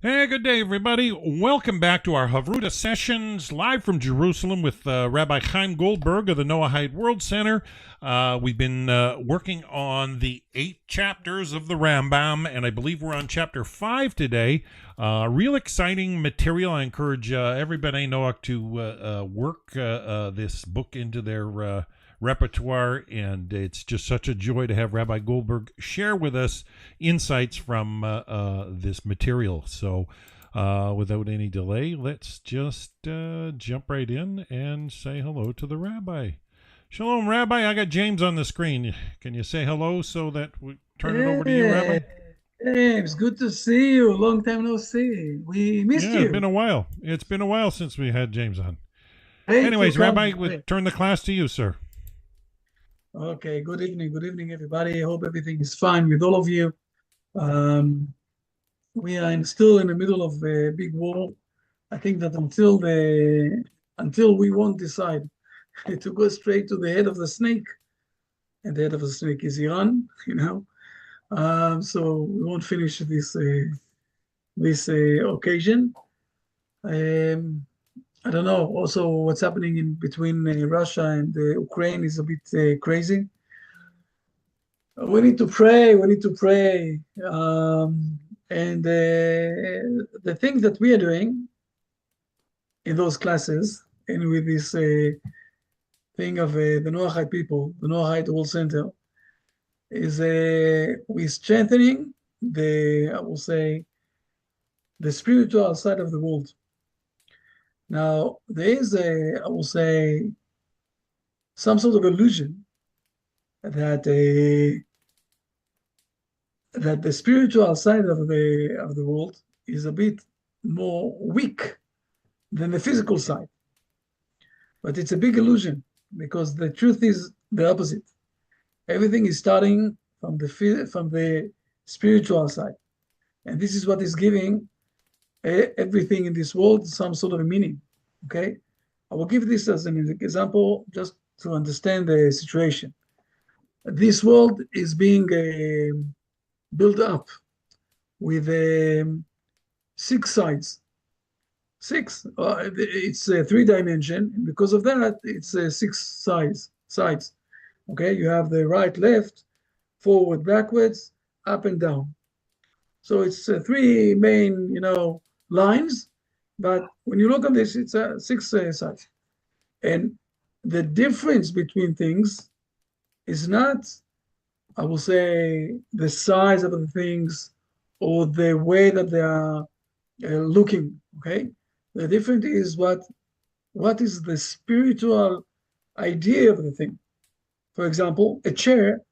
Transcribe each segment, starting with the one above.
Hey, good day, everybody. Welcome back to our Chavruta sessions, live from Jerusalem with Rabbi Chaim Goldberg of the Noahide World Center. We've been working on the 8 chapters of the Rambam, and I believe we're on chapter 5 today. Real exciting material. I encourage everybody in Noah to work this book into their repertoire, and it's just such a joy to have Rabbi Goldberg share with us insights from this material. So without any delay, let's just jump right in and say hello to the Rabbi. Shalom, Rabbi. I got James on the screen. Can you say hello so that we turn it over to you, Rabbi? Hey, it's good to see you. Long time no see. We missed Yeah, you. it's been a while. It's been a while since we had James on. Great Anyways, to come. Rabbi, we turn the class to you, sir. Okay, good evening, everybody. I hope everything is fine with all of you. We are still in the middle of a big war. I think that until we won't decide to go straight to the head of the snake, and the head of the snake is Iran, so we won't finish this occasion. I don't know. Also, what's happening in between Russia and Ukraine is a bit crazy. We need to pray. We need to pray. And the thing that we are doing in those classes and with this thing of the Noahide people, the Noahide World Center, is we're strengthening I will say, the spiritual side of the world. Now, there is I will say, some sort of illusion that that the spiritual side of the world is a bit more weak than the physical side. But it's a big illusion because the truth is the opposite. Everything is starting from the spiritual side, and this is what is giving everything in this world some sort of a meaning. Okay, I will give this as an example just to understand the situation. This world is being built up with 6 sides. It's a 3-dimension, and because of that, it's 6 sides. Okay, you have the right, left, forward, backwards, up and down. So it's 3 main, lines, but when you look at this, it's 6 sides. And the difference between things is not, I will say, the size of the things or the way that they are looking, okay? The difference is what is the spiritual idea of the thing. For example, a chair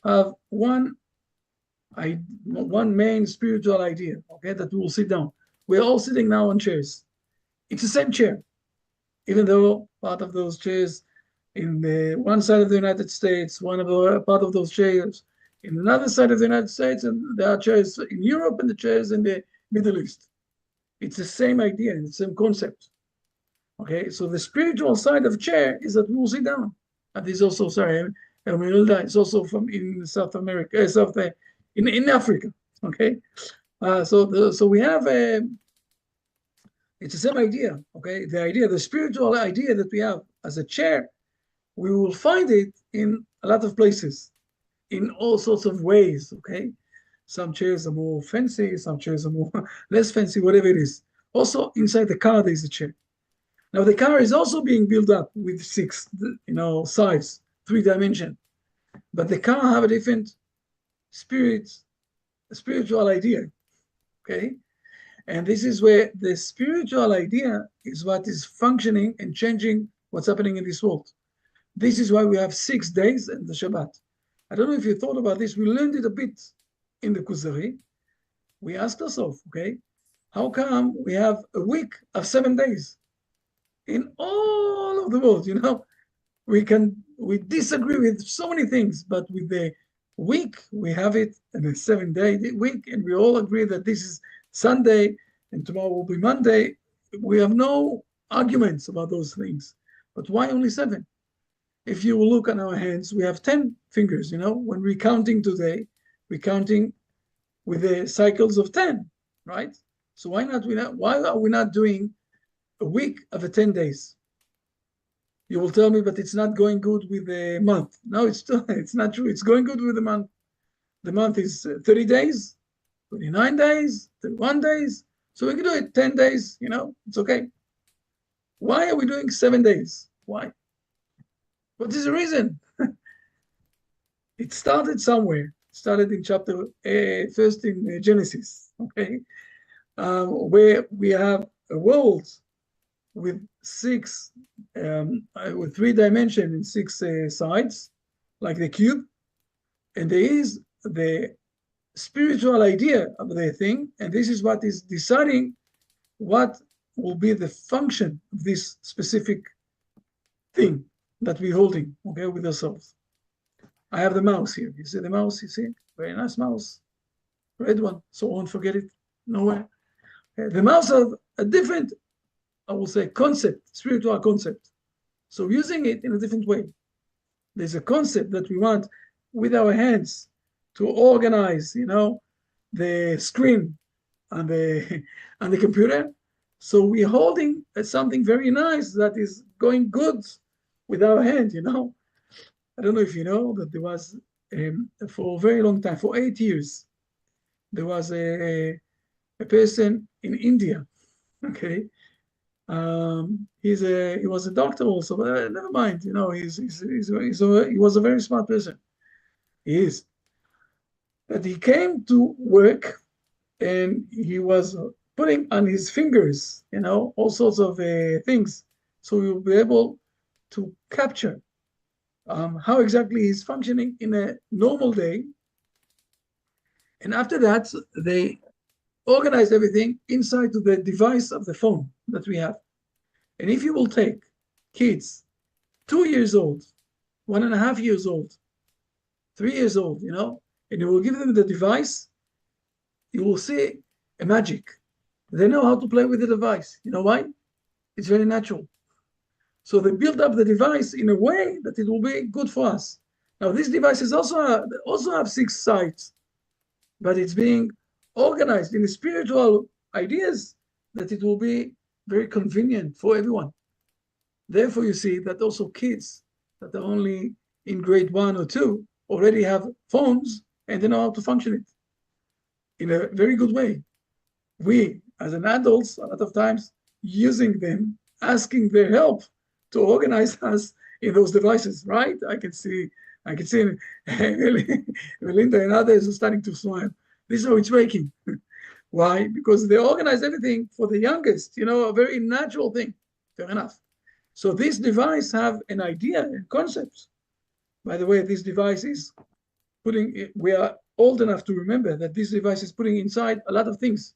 have one main spiritual idea, okay, that we will sit down. We're all sitting now on chairs. It's the same chair, even though part of those chairs in the one side of the United States, part of those chairs in another side of the United States, and there are chairs in Europe and the chairs in the Middle East. It's the same idea, the same concept. Okay, so the spiritual side of a chair is that we will sit down. And this also, it's also from in South America, in Africa. Okay, so we have it's the same idea. Okay, the spiritual idea that we have as a chair, we will find it in a lot of places, in all sorts of ways. Okay, some chairs are more fancy, some chairs are more less fancy, whatever it is. Also, inside the car, there is a chair. Now, the car is also being built up with 6, sides, 3-dimension. But the car have a different spiritual idea, okay? And this is where the spiritual idea is what is functioning and changing what's happening in this world. This is why we have 6 days and the Shabbat. I don't know if you thought about this. We learned it a bit in the Kuzari. We asked ourselves, okay, how come we have a week of 7 days? In all of the world, we disagree with so many things, but with the week, we have it in a 7-day week, and we all agree that this is Sunday and tomorrow will be Monday. We have no arguments about those things. But why only 7? If you look at our hands, we have 10 fingers, when we're counting today, we're counting with the cycles of 10, right? So why are we not doing a week of 10 days? You will tell me, but it's not going good with the month. No, it's not true. It's going good with the month. The month is 30 days, 29 days, 31 days. So we can do it 10 days, it's okay. Why are we doing 7 days? Why? What is the reason? It started somewhere. It started in chapter first in Genesis, okay, where we have a world with with 3 dimensions and 6 sides, like the cube, and there is the spiritual idea of the thing, and this is what is deciding what will be the function of this specific thing that we're holding, okay, with ourselves. I have the mouse here. You see the mouse? You see? Very nice mouse. Red one, so I won't forget it. Nowhere. Okay. The mouse has a different, I will say, concept, spiritual concept. So using it in a different way. There's a concept that we want with our hands to organize, the screen on the computer. So we're holding something very nice that is going good with our hand, I don't know if you know that there was, for a very long time, for 8 years, there was a person in India, okay? He was a doctor also, but never mind, he was a very smart person. He is. But he came to work and he was putting on his fingers, all sorts of things. So you'll be able to capture how exactly he's functioning in a normal day. And after that, they organized everything inside to the device of the phone that we have. And if you will take kids, 2 years old, 1.5 years old, 3 years old, and you will give them the device, you will see a magic. They know how to play with the device. You know why? It's very natural. So they build up the device in a way that it will be good for us. Now, these devices also have 6 sides, but it's being organized in spiritual ideas that it will be very convenient for everyone. Therefore, you see that also kids that are only in grade 1 or 2 already have phones and they know how to function it in a very good way. We, as an adults, a lot of times using them, asking their help to organize us in those devices, right? I can see Melinda and others are starting to smile. This is how it's working. Why? Because they organize everything for the youngest, a very natural thing. Fair enough. So this device have an idea and concepts. By the way, this device is we are old enough to remember that this device is putting inside a lot of things.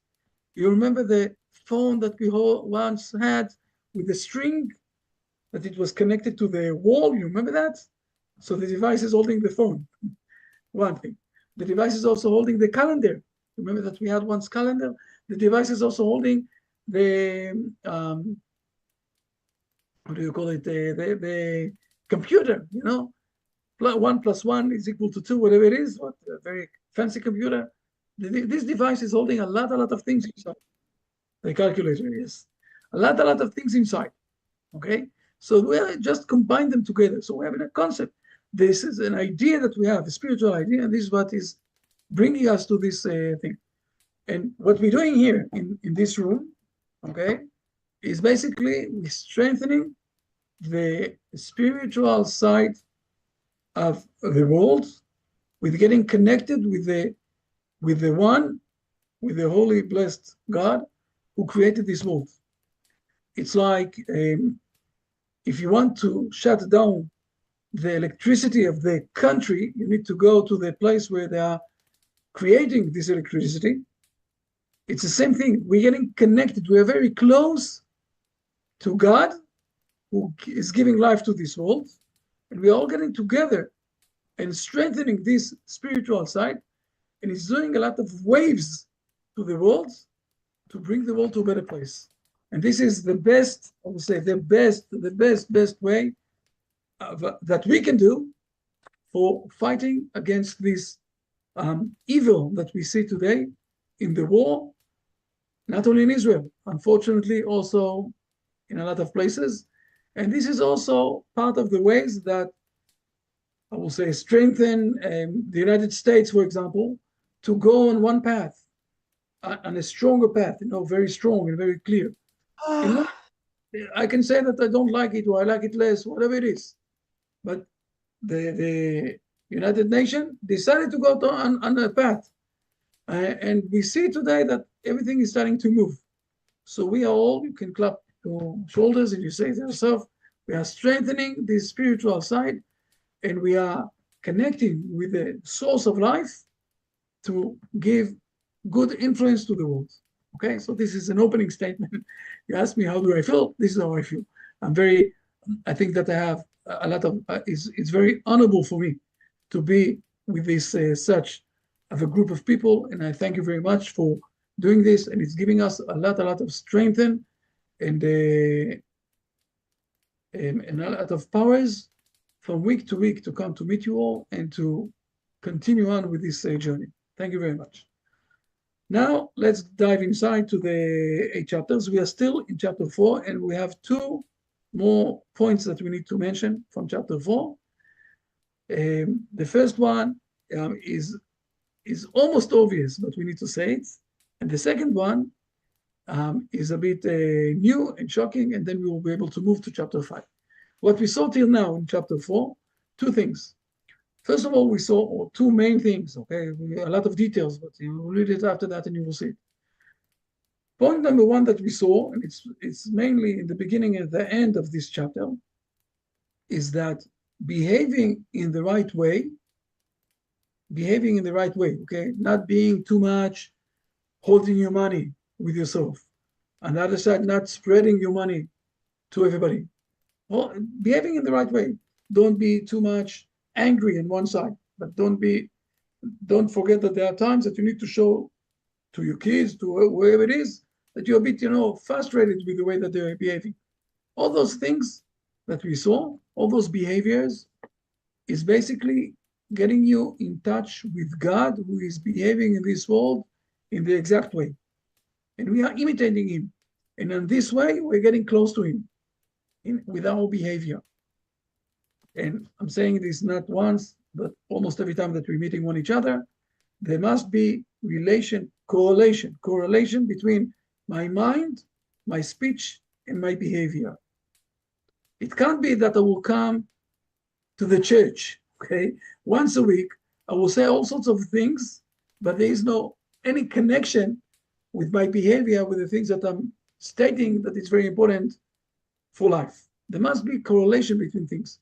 You remember the phone that we once had with the string that it was connected to the wall? You remember that? So the device is holding the phone. One thing. The device is also holding the calendar. Remember that we had once calendar? The device is also holding the, what do you call it? The computer, 1 + 1 is equal to 2, whatever it is, a very fancy computer. This device is holding a lot of things inside. The calculator, yes. A lot of things inside, okay? So we just combine them together. So we have a concept. This is an idea that we have, a spiritual idea, and this is what is bringing us to this thing. And what we're doing here in this room, okay, is basically strengthening the spiritual side of the world with getting connected with the one, with the holy blessed God who created this world. It's like if you want to shut down the electricity of the country, you need to go to the place where they are creating this electricity. It's the same thing. We're getting connected. We're very close to God, who is giving life to this world. And we're all getting together and strengthening this spiritual side. And it's doing a lot of waves to the world to bring the world to a better place. And this is the best, I would say, the best way that we can do for fighting against this evil that we see today in the war not only in Israel, unfortunately, also in a lot of places. And this is also part of the ways that I will say strengthen the United States, for example, to go on one path, on a stronger path, very strong and very clear. I can say that I don't like it or I like it less, whatever it is. But the United Nations decided to go on a path. And we see today that everything is starting to move. So we are all, you can clap your shoulders and you say to yourself, we are strengthening this spiritual side and we are connecting with the source of life to give good influence to the world. Okay, so this is an opening statement. You asked me, how do I feel? This is how I feel. I think that I have a lot of, it's very honorable for me to be with this such of a group of people. And I thank you very much for doing this. And it's giving us a lot of strength and a lot of powers from week to week to come to meet you all and to continue on with this journey. Thank you very much. Now, let's dive inside to the 8 chapters. We are still in chapter 4, and we have 2 more points that we need to mention from chapter 4. The first one is almost obvious, but we need to say it. And the second one is a bit new and shocking, and then we will be able to move to chapter 5. What we saw till now in chapter 4, 2 things. First of all, we saw 2 main things, okay? A lot of details, but you will read it after that and you will see it. Point number 1 that we saw, and it's mainly in the beginning and the end of this chapter, is that behaving in the right way, okay? Not being too much, holding your money with yourself. On the other side, not spreading your money to everybody. Well, behaving in the right way. Don't be too much angry on one side, but don't forget that there are times that you need to show to your kids, to whoever it is, that you're a bit, frustrated with the way that they're behaving. All those things that we saw, all those behaviors, is basically getting you in touch with God, who is behaving in this world in the exact way. And we are imitating him. And in this way, we're getting close to him with our behavior. And I'm saying this not once, but almost every time that we're meeting one each other, there must be correlation between my mind, my speech, and my behavior. It can't be that I will come to the church, okay, once a week, I will say all sorts of things, but there is no any connection with my behavior, with the things that I'm stating that it's very important for life. There must be correlation between things,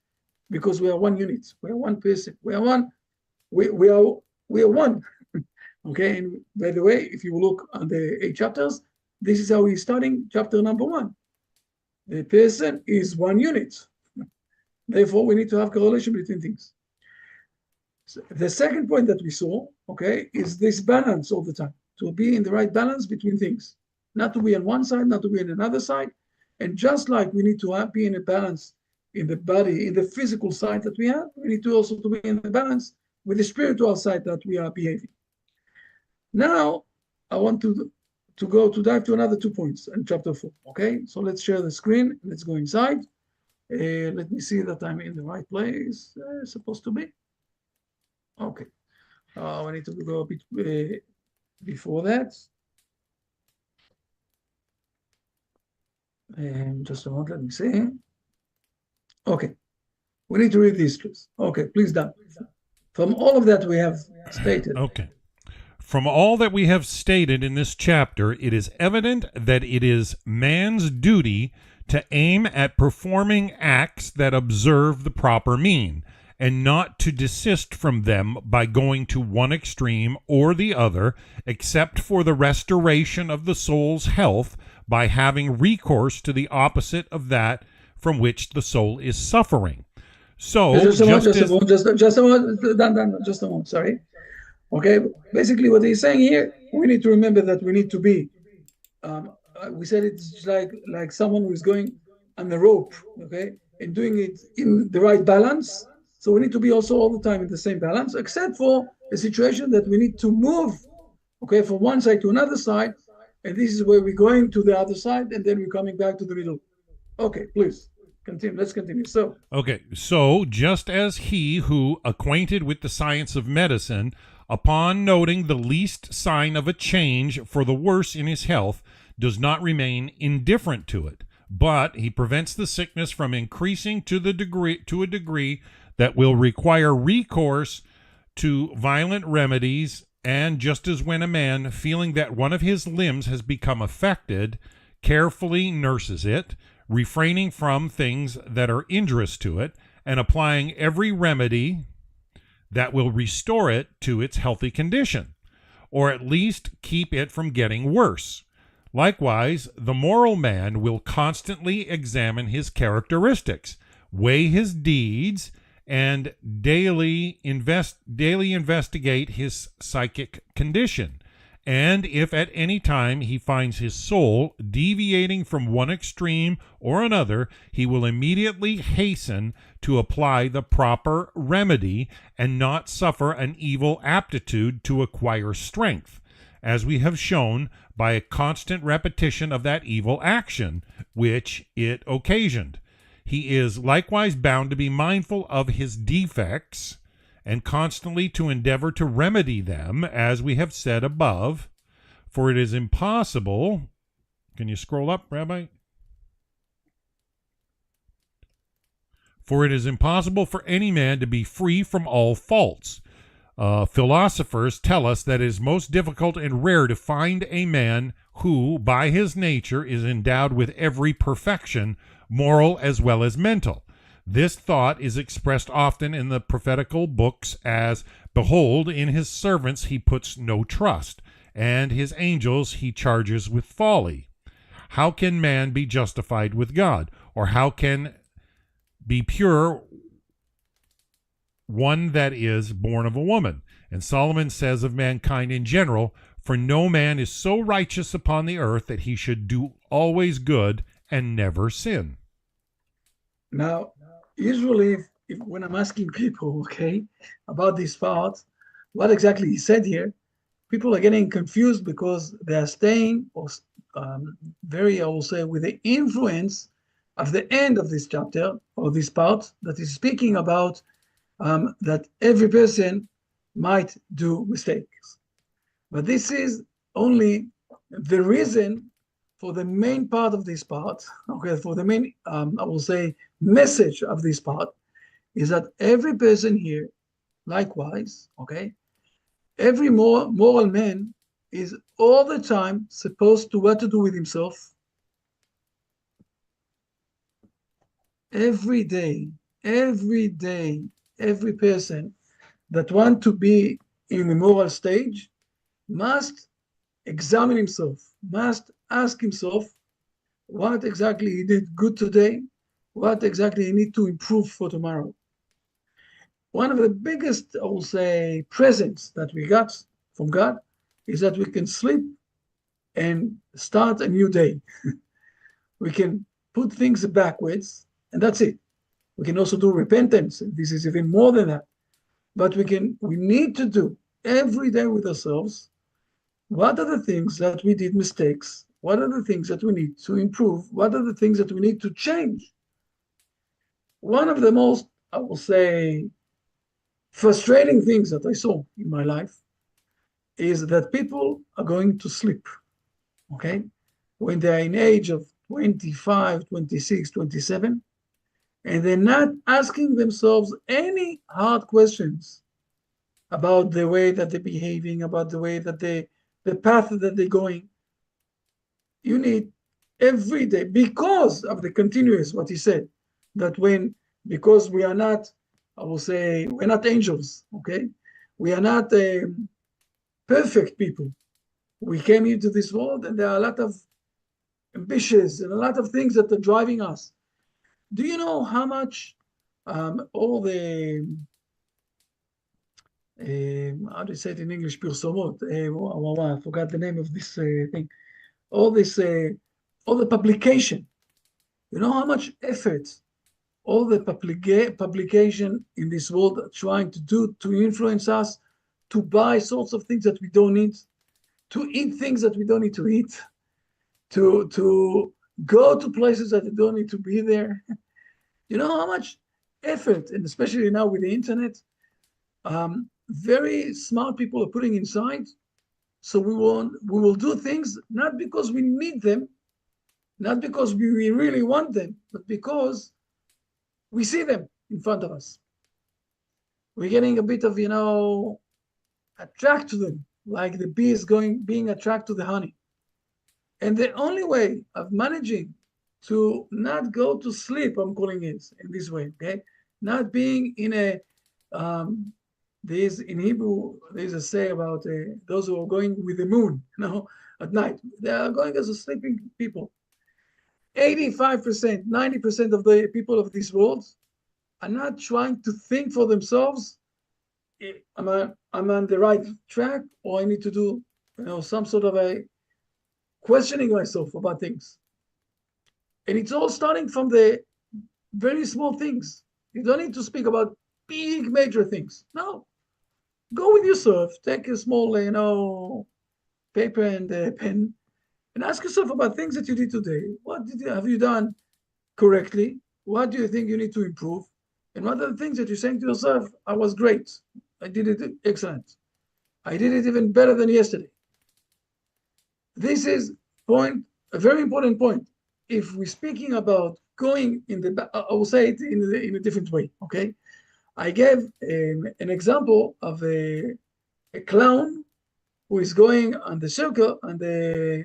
because we are one unit, we are one person, we are one. Okay, and by the way, if you look on the 8 chapters, this is how he's starting chapter number 1. The person is one unit. Therefore, we need to have correlation between things. So the second point that we saw, okay, is this balance all the time, to be in the right balance between things, not to be on one side, not to be on another side. And just like we need to be in a balance in the body, in the physical side that we have, we need to also to be in the balance with the spiritual side that we are behaving. Now, I want to dive to another 2 points in chapter 4, okay? So let's share the screen, let's go inside. Let me see that I'm in the right place, supposed to be. Okay, I need to go a bit before that. Just a moment, let me see. Okay, we need to read these, please. Okay, please, Dan. From all of that we have stated. Okay. From all that we have stated in this chapter, it is evident that it is man's duty to aim at performing acts that observe the proper mean, and not to desist from them by going to one extreme or the other, except for the restoration of the soul's health by having recourse to the opposite of that from which the soul is suffering. So, just a moment, sorry. Okay, basically what he's saying here, we need to remember that we need to be, we said it's like someone who is going on the rope, okay, and doing it in the right balance. So we need to be also all the time in the same balance, except for a situation that we need to move, okay, from one side to another side, and this is where we're going to the other side, and then we're coming back to the middle. Okay, please continue. Let's continue. So, Okay, so just as he who, acquainted with the science of medicine, upon noting the least sign of a change for the worse in his health, does not remain indifferent to it, but he prevents the sickness from increasing to a degree that will require recourse to violent remedies, and just as when a man, feeling that one of his limbs has become affected, carefully nurses it, refraining from things that are injurious to it, and applying every remedy that will restore it to its healthy condition, or at least keep it from getting worse. Likewise, the moral man will constantly examine his characteristics, weigh his deeds, and daily investigate his psychic condition. And if at any time he finds his soul deviating from one extreme or another, he will immediately hasten to apply the proper remedy and not suffer an evil aptitude to acquire strength, as we have shown by a constant repetition of that evil action which it occasioned. He is likewise bound to be mindful of his defects and constantly to endeavor to remedy them, as we have said above, for it is impossible. Can you scroll up, Rabbi? For it is impossible for any man to be free from all faults. Philosophers tell us that it is most difficult and rare to find a man who, by his nature, is endowed with every perfection, moral as well as mental. This thought is expressed often in the prophetical books as, "Behold, in his servants he puts no trust, and his angels he charges with folly. How can man be justified with God? Or how can be pure one that is born of a woman?" And Solomon says of mankind in general, "For no man is so righteous upon the earth that he should do always good and never sin." now, usually, when I'm asking people, okay, about this part, what exactly he said here, people are getting confused because they are staying very, I will say, with the influence of the end of this chapter or this part that is speaking about that every person might do mistakes. But this is only the reason for the main part of this part, okay, for the main, I will say, message of this part, is that every person here, likewise, okay, every moral man is all the time supposed to what to do with himself. Every day, every person that want to be in the moral stage must examine himself, must ask himself what exactly he did good today, what exactly he need to improve for tomorrow. One of the biggest, I will say, presents that we got from God is that we can sleep and start a new day. We can put things backwards, and that's it. We can also do repentance, and this is even more than that. But we need to do every day with ourselves, what are the things that we did mistakes? What are the things that we need to improve? What are the things that we need to change? One of the most, I will say, frustrating things that I saw in my life is that people are going to sleep, okay? When they're in age of 25, 26, 27, and they're not asking themselves any hard questions about the way that they're behaving, about the way that the path that they're going. You need every day, because of the continuous, what he said, that because we are not, I will say, we're not angels, okay? We are not perfect people. We came into this world and there are a lot of ambitions and a lot of things that are driving us. Do you know how much all the, how do you say it in English, פרסומות, I forgot the name of this thing. All the publication, you know how much effort all the publication in this world are trying to do to influence us to buy sorts of things that we don't need? to eat things that we don't need to eat, to go to places that we don't need to be there. You know how much effort, and especially now with the internet, very smart people are putting inside. So we will do things not because we need them, not because we really want them, but because we see them in front of us. We're getting a bit of, attract to them, like the bee is being attracted to the honey. And the only way of managing to not go to sleep, I'm calling it in this way, okay? Not being in a, in Hebrew, there's a say about those who are going with the moon, at night. They are going as a sleeping people. 85%, 90% of the people of this world are not trying to think for themselves, I'm on the right track, or I need to do, some sort of a questioning myself about things. And it's all starting from the very small things. You don't need to speak about big, major things. No. Go with yourself, take a small, paper and pen, and ask yourself about things that you did today. What have you done correctly? What do you think you need to improve? And what are the things that you're saying to yourself, I was great. I did it excellent. I did it even better than yesterday. This is a very important point. If we're speaking about going I will say it in a different way, okay? I gave an example of a clown who is going on the circle, on the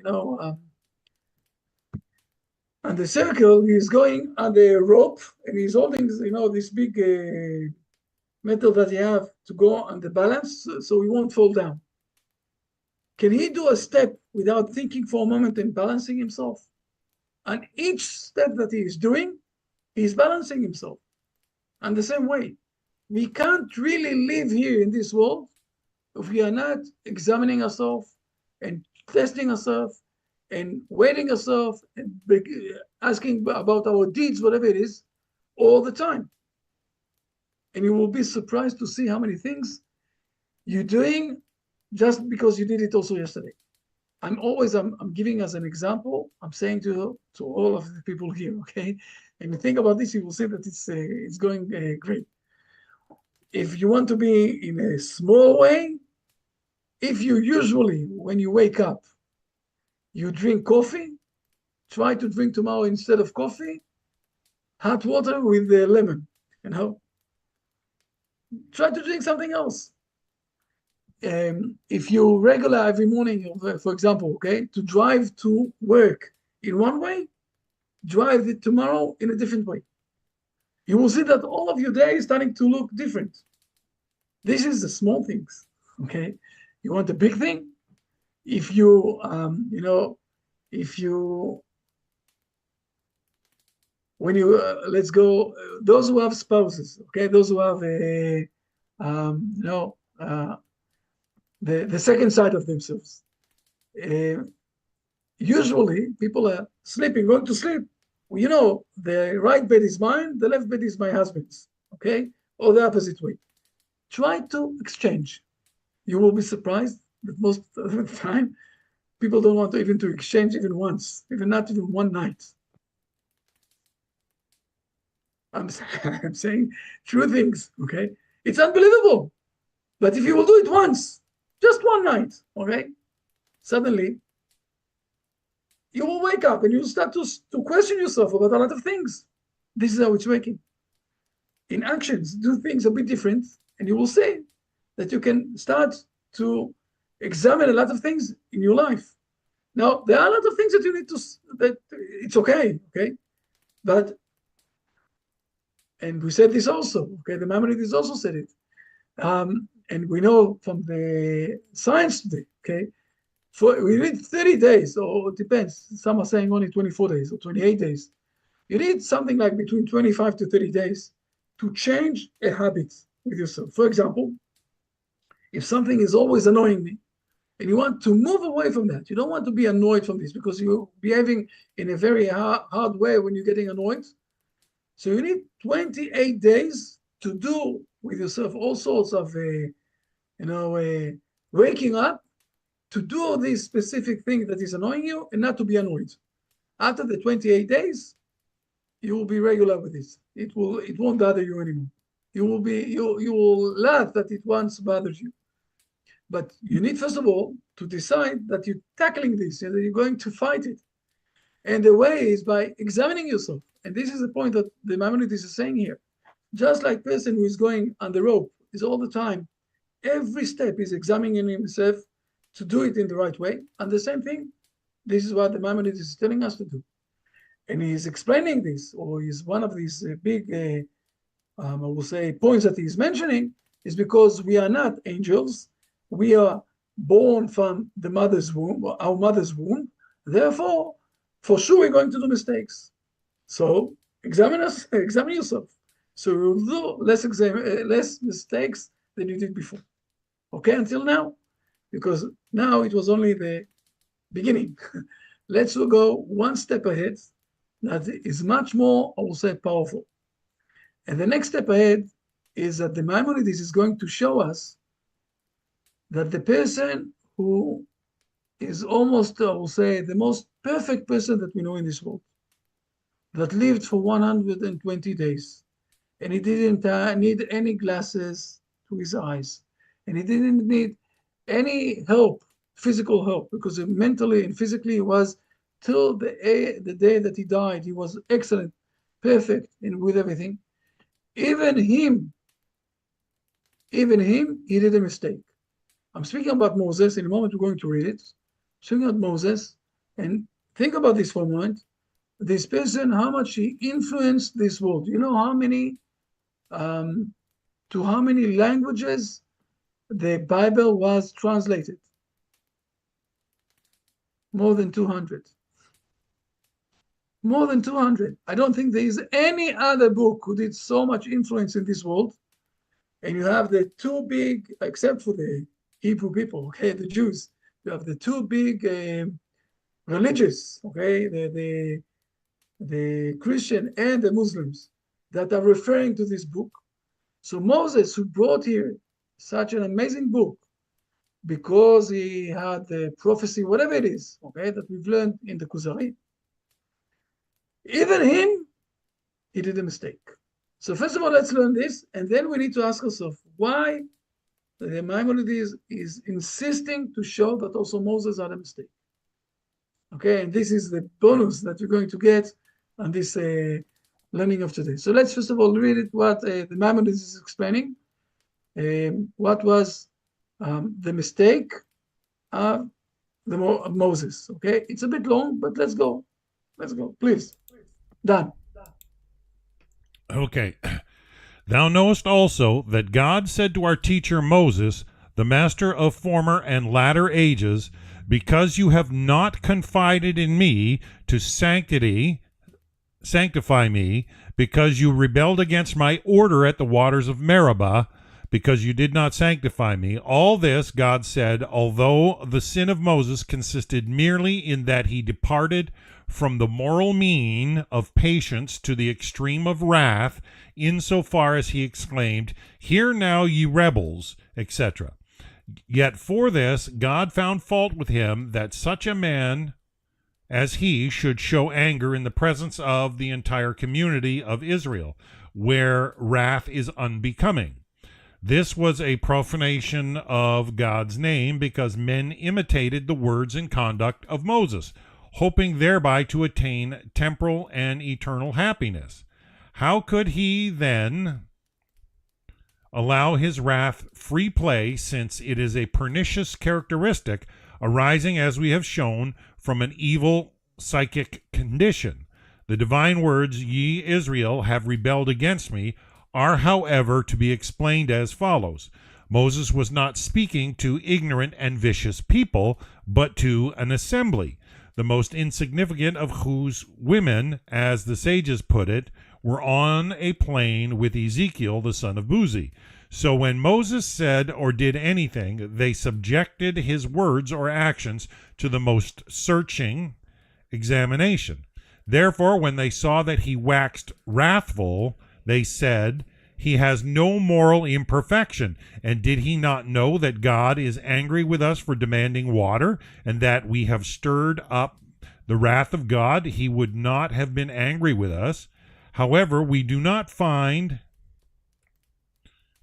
circle, he's going on the rope, and he's holding, this big metal that he have to go on the balance, so he won't fall down. Can he do a step without thinking for a moment and balancing himself? And each step that he is doing, he's balancing himself. And the same way, we can't really live here in this world if we are not examining ourselves and testing ourselves and weighting ourselves and asking about our deeds, whatever it is, all the time. And you will be surprised to see how many things you're doing just because you did it also yesterday. I'm giving as an example. I'm saying to all of the people here, okay? And you think about this, you will see that it's going great. If you want to be in a small way, if you usually, when you wake up, you drink coffee, try to drink tomorrow instead of coffee, hot water with the lemon, Try to drink something else. If you regular every morning, for example, okay, to drive to work in one way, drive it tomorrow in a different way. You will see that all of your day is starting to look different. This is the small things, okay? You want a big thing? If you, when you, let's go, those who have spouses, okay, those who have the second side of themselves. Usually, people are sleeping, going to sleep. Well, the right bed is mine, the left bed is my husband's, okay? Or the opposite way. Try to exchange. You will be surprised that most of the time, people don't want to even to exchange even once, even not even one night. I'm saying true things, okay? It's unbelievable. But if you will do it once, just one night, okay? Suddenly, you will wake up and you will start to question yourself about a lot of things. This is how it's working. In actions, do things a bit different, and you will see that you can start to examine a lot of things in your life. Now, there are a lot of things that you need that it's okay? But, and we said this also, okay? The Maimonides also said it. And we know from the science today, okay? We need 30 days, or it depends. Some are saying only 24 days or 28 days. You need something like between 25 to 30 days to change a habit with yourself. For example, if something is always annoying me, and you want to move away from that, you don't want to be annoyed from this because you're behaving in a very hard way when you're getting annoyed. So you need 28 days to do with yourself all sorts of, waking up to do this specific thing that is annoying you and not to be annoyed. After the 28 days, you will be regular with this. It won't bother you anymore. You will laugh that it once bothered you. But you need, first of all, to decide that you're tackling this and that you're going to fight it. And the way is by examining yourself. And this is the point that the Maimonides is saying here. Just like person who is going on the rope is all the time, every step is examining himself to do it in the right way. And the same thing, this is what the Maimonides is telling us to do. And he is explaining this, or is one of these big, I will say, points that he's mentioning, is because we are not angels. We are born from the mother's womb, our mother's womb. Therefore, for sure, we're going to do mistakes. So examine yourself. So you'll do less mistakes than you did before. Okay, until now, because now it was only the beginning. Let's go one step ahead. That is much more, I will say, powerful. And the next step ahead is that the Maimonides is going to show us that the person who is almost, I will say, the most perfect person that we know in this world, that lived for 120 days, and he didn't need any glasses to his eyes, and he didn't need any help, physical help, because mentally and physically he was, till the day that he died, he was excellent, perfect, and with everything. Even him, he did a mistake. I'm speaking about Moses. In a moment, we're going to read it. Speaking about Moses, and think about this for a moment. This person, how much he influenced this world. You know how many, to how many languages the Bible was translated? More than 200. More than 200. I don't think there is any other book who did so much influence in this world. And you have the two big, except for the Hebrew people, okay, the Jews. You have the two big religious, okay, the Christian and the Muslims that are referring to this book. So Moses, who brought here such an amazing book, because he had the prophecy, whatever it is, okay, that we've learned in the Kuzari, even him, he did a mistake. So first of all, let's learn this, and then we need to ask ourselves why the Maimonides is insisting to show that also Moses had a mistake. Okay, and this is the bonus that you're going to get on this learning of today. So let's first of all read it, what the Maimonides is explaining. What was the mistake of Moses? Okay, it's a bit long, but let's go. Let's go, please. Done. Okay. Thou knowest also that God said to our teacher Moses, the master of former and latter ages, because you have not confided in me to sanctify me, because you rebelled against my order at the waters of Meribah, because you did not sanctify me. All this, God said, although the sin of Moses consisted merely in that he departed from the moral mean of patience to the extreme of wrath, insofar as he exclaimed, Hear now, ye rebels, etc. Yet for this God found fault with him, that such a man as he should show anger in the presence of the entire community of Israel, where wrath is unbecoming. This was a profanation of God's name, because men imitated the words and conduct of Moses, hoping thereby to attain temporal and eternal happiness. How could he then allow his wrath free play, since it is a pernicious characteristic arising, as we have shown, from an evil psychic condition? The divine words, Ye Israel have rebelled against me, are, however, to be explained as follows. Moses was not speaking to ignorant and vicious people, but to an assembly, the most insignificant of whose women, as the sages put it, were on a plane with Ezekiel the son of Buzi. So when Moses said or did anything, they subjected his words or actions to the most searching examination. Therefore, when they saw that he waxed wrathful, they said, He has no moral imperfection. And did he not know that God is angry with us for demanding water, and that we have stirred up the wrath of God? He would not have been angry with us. However, we do not find...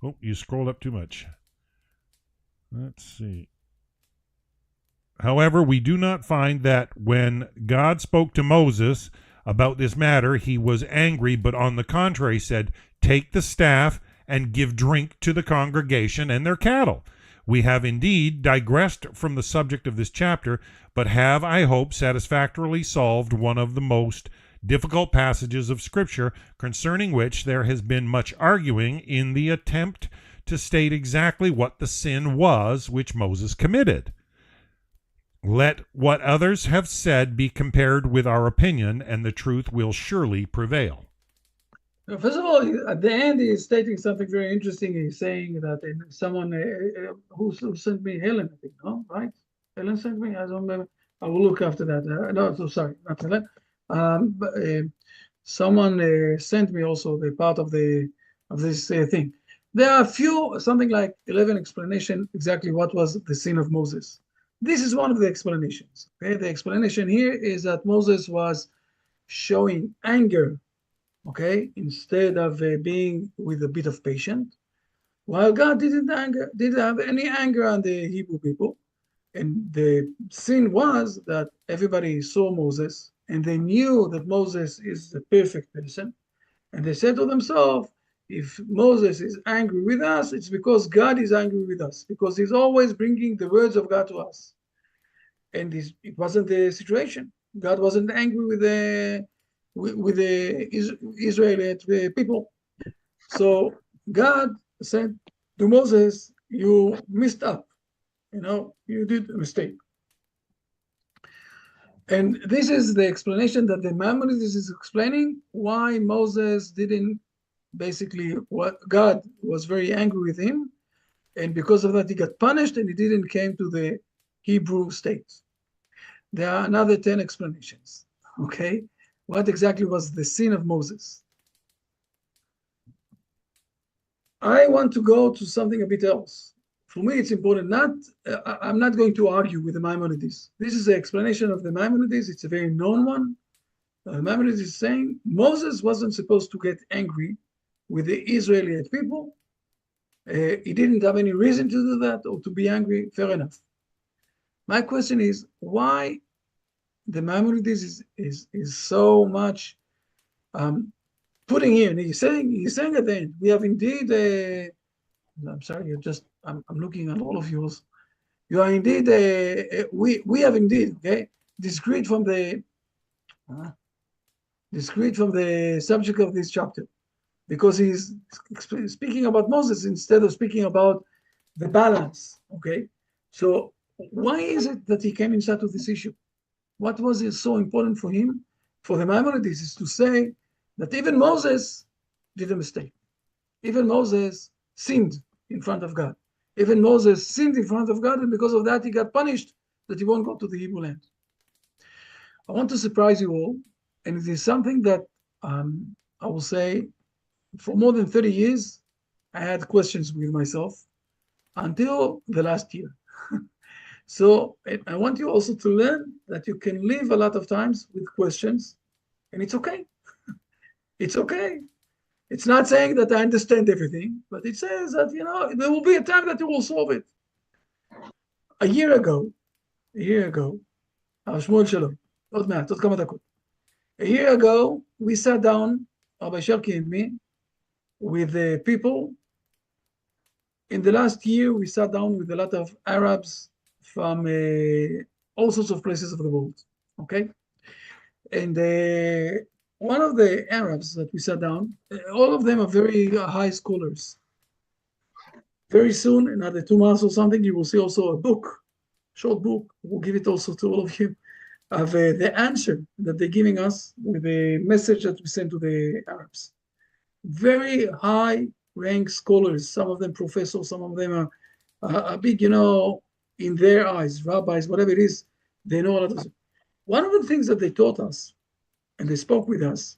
Oh, you scrolled up too much. Let's see. However, we do not find that when God spoke to Moses about this matter, he was angry, but on the contrary said, "Take the staff and give drink to the congregation and their cattle." We have indeed digressed from the subject of this chapter, but have, I hope, satisfactorily solved one of the most difficult passages of Scripture, concerning which there has been much arguing in the attempt to state exactly what the sin was which Moses committed. Let what others have said be compared with our opinion, and the truth will surely prevail. First of all, at the end, he's stating something very interesting. He's saying that someone who sent me, Helen, I think, no, right? Helen sent me. I don't remember. I will look after that. No, so sorry, not Helen. But someone sent me also the part of this thing. There are something like 11 explanations exactly what was the sin of Moses. This is one of the explanations. Okay, the explanation here is that Moses was showing anger, okay, instead of being with a bit of patience, while God didn't have any anger on the Hebrew people. And the sin was that everybody saw Moses and they knew that Moses is the perfect person. And they said to themselves, if Moses is angry with us, it's because God is angry with us, because he's always bringing the words of God to us. And it wasn't the situation. God wasn't angry with the Israeli people. So God said to Moses, you messed up. You did a mistake. And this is the explanation that the Maimonides is explaining why Moses didn't what God was very angry with him. And because of that, he got punished and he didn't came to the Hebrew state. There are another 10 explanations. Okay. What exactly was the sin of Moses? I want to go to something a bit else. For me, it's important. I'm not going to argue with the Maimonides. This is the explanation of the Maimonides. It's a very known one. Maimonides is saying Moses wasn't supposed to get angry with the Israelite people. He didn't have any reason to do that or to be angry. Fair enough. My question is why the Maimonides is so much putting here. And he's saying at the end, we have indeed I'm sorry, I'm looking at all of yours. You are indeed we have indeed, okay, discreet from the subject of this chapter, because he's speaking about Moses instead of speaking about the balance. Okay, so why is it that he came inside of this issue? What was it so important for him? For the Maimonides is to say that even Moses did a mistake. Even Moses sinned in front of God. Even Moses sinned in front of God, and because of that, he got punished that he won't go to the Hebrew land. I want to surprise you all, and it is something that I will say for more than 30 years, I had questions with myself until the last year. So I want you also to learn that you can live a lot of times with questions, and it's okay. It's okay. It's not saying that I understand everything, but it says that, there will be a time that you will solve it. A year ago, Shmuel Shalom, a year ago, we sat down, Rabbi Sherki and me, with the people. In the last year, we sat down with a lot of Arabs from all sorts of places of the world, okay? And one of the Arabs that we sat down, all of them are very high scholars. Very soon, another 2 months or something, you will see also a book, short book. We'll give it also to all of you, of the answer that they're giving us with the message that we send to the Arabs. Very high ranked scholars, some of them professors, some of them are big, in their eyes, rabbis, whatever it is, they know a lot of it. One of the things that they taught us, and they spoke with us,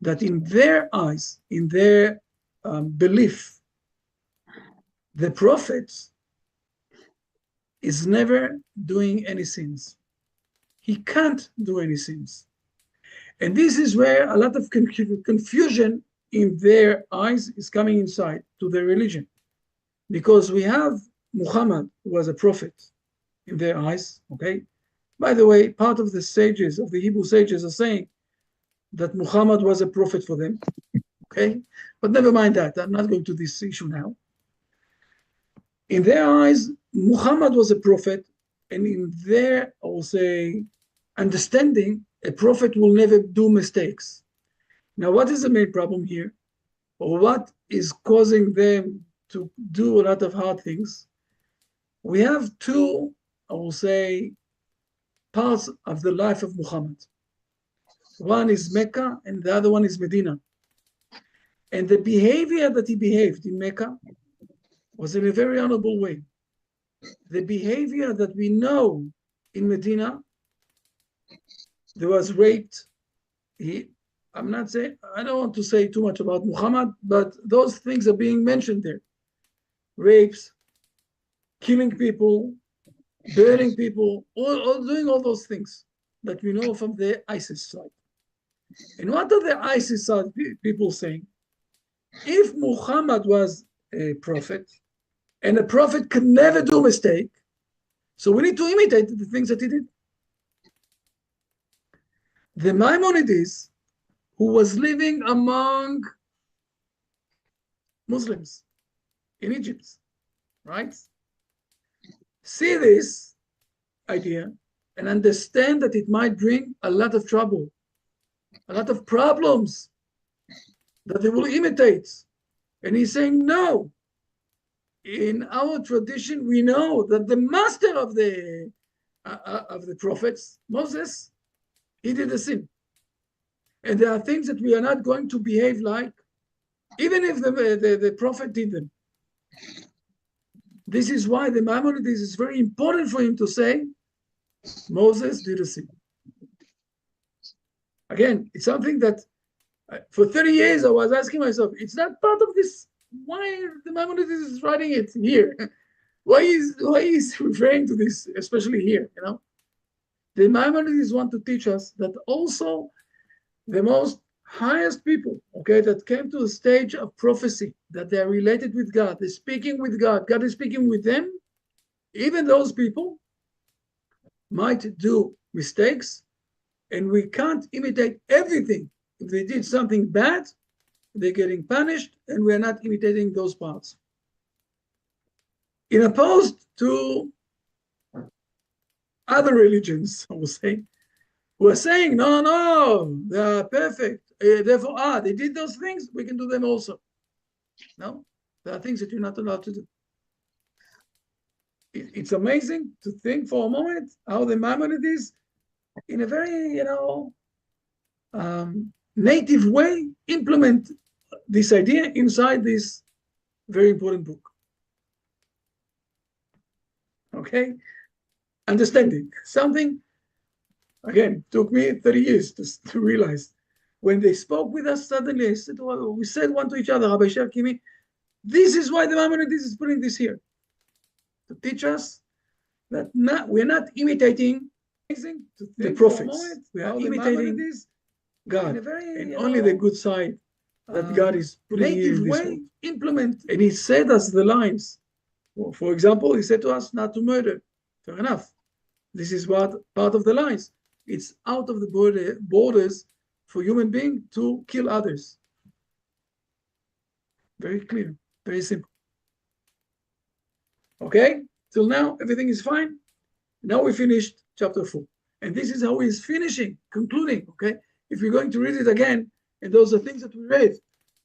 that in their eyes, in their belief. The prophet is never doing any sins. He can't do any sins. And this is where a lot of confusion in their eyes is coming inside to their religion. Because we have Muhammad, who was a prophet in their eyes, okay? By the way, part of the sages, of the Hebrew sages, are saying that Muhammad was a prophet for them, okay? But never mind that. I'm not going to this issue now. In their eyes, Muhammad was a prophet, and in their, I will say, understanding, a prophet will never do mistakes. Now, what is the main problem here? Or what is causing them to do a lot of hard things? We have two, I will say, parts of the life of Muhammad. One is Mecca and the other one is Medina. And the behavior that he behaved in Mecca was in a very honorable way. The behavior that we know in Medina, there was raped. I'm not saying, I don't want to say too much about Muhammad, but those things are being mentioned there. Rapes, killing people, burning people, all doing all those things that we know from the ISIS side. And what are the ISIS side people saying? If Muhammad was a prophet, and a prophet can never do a mistake, so we need to imitate the things that he did. The Maimonides, who was living among Muslims in Egypt, right? See this idea and understand that it might bring a lot of trouble, a lot of problems that they will imitate. And he's saying, no. In our tradition, we know that the master of the prophets, Moses, he did a sin. And there are things that we are not going to behave like, even if the prophet did them. This is why the Maimonides is very important for him to say, Moses did a sin. Again, it's something that for 30 years I was asking myself, it's not part of this. Why the Maimonides is writing it here? Why is referring to this, especially here, you know? The Maimonides want to teach us that also the most highest people, okay, that came to a stage of prophecy, that they are related with God, they're speaking with God, God is speaking with them, even those people might do mistakes, and we can't imitate everything. If they did something bad, they're getting punished, and we're not imitating those parts. In opposed to other religions, I will say, who are saying, no, they are perfect. Therefore, they did those things, we can do them also. No, there are things that you're not allowed to do. It's amazing to think for a moment how the Maimonides, in a very, native way, implement this idea inside this very important book. Okay? Understanding something, again, took me 30 years to realize. When they spoke with us, suddenly I said, well, we said one to each other, Rabbi Shakimi, this is why the Maimonides is putting this here, to teach us that we're not imitating the prophets. We are imitating God, and only the good side that God is putting in this way. Implement. And he said us the lines. For example, he said to us not to murder. Fair enough. This is what part of the lines. It's out of the borders for human being to kill others. Very clear, very simple. Okay, till now everything is fine. Now we finished chapter 4. And this is how he's finishing, concluding, okay? If you're going to read it again, and those are things that we read,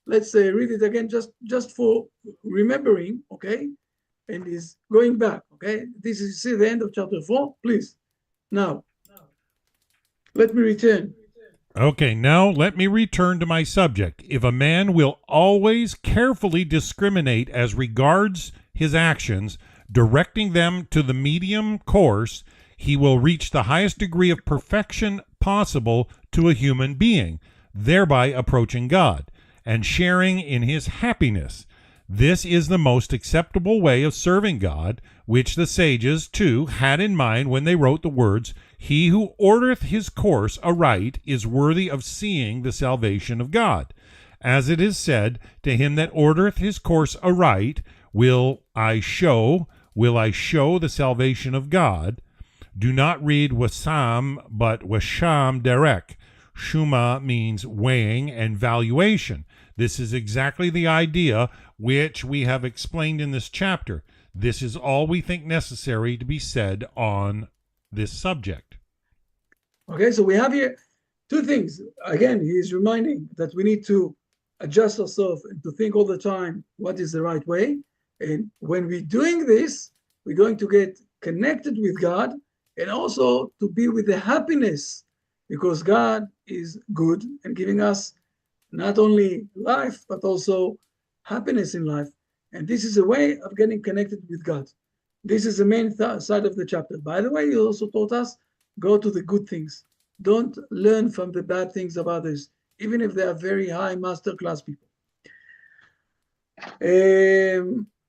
let's read it again just for remembering, okay? And he's going back, okay? This is the end of chapter 4, please. Now, let me return. Okay, now let me return to my subject. If a man will always carefully discriminate as regards his actions, directing them to the medium course, he will reach the highest degree of perfection possible to a human being, thereby approaching God. and sharing in his happiness. This is the most acceptable way of serving God, which the sages, too, had in mind when they wrote the words, "He who ordereth his course aright is worthy of seeing the salvation of God." As it is said, "To him that ordereth his course aright will I show the salvation of God." Do not read wasam, but washam derek. Shuma means weighing and valuation. This is exactly the idea which we have explained in this chapter. This is all we think necessary to be said on this subject. Okay, so we have here two things. Again, he is reminding that we need to adjust ourselves and to think all the time what is the right way. And when we're doing this, we're going to get connected with God and also to be with the happiness, because God is good and giving us not only life, but also happiness in life. And this is a way of getting connected with God. This is the main side of the chapter. By the way, he also taught us, go to the good things. Don't learn from the bad things of others, even if they are very high master class people.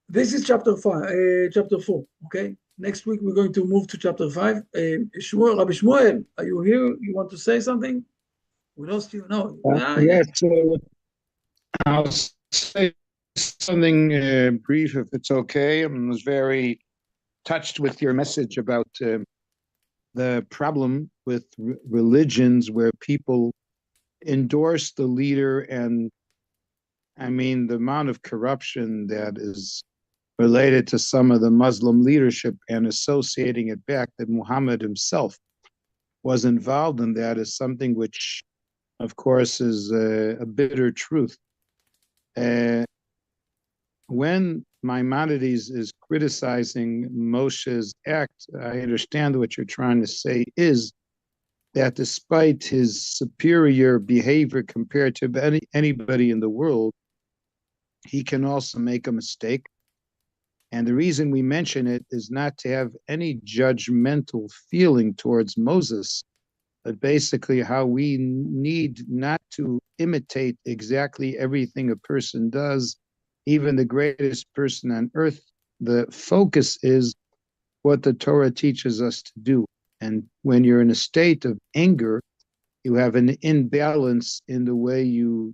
This is chapter 4, okay? Next week, we're going to move to chapter 5. Rabbi Shmuel, are you here? You want to say something? We lost you. No. Yes, I'll say something brief if it's okay. I was very touched with your message about the problem with religions where people endorse the leader, and I mean the amount of corruption that is related to some of the Muslim leadership and associating it back that Muhammad himself was involved in that is something which, of course, is a bitter truth. When Maimonides is criticizing Moshe's act, I understand what you're trying to say is that despite his superior behavior compared to anybody in the world, he can also make a mistake. And the reason we mention it is not to have any judgmental feeling towards Moses, but basically how we need not to imitate exactly everything a person does, even the greatest person on earth. The focus is what the Torah teaches us to do. And when you're in a state of anger, you have an imbalance in the way you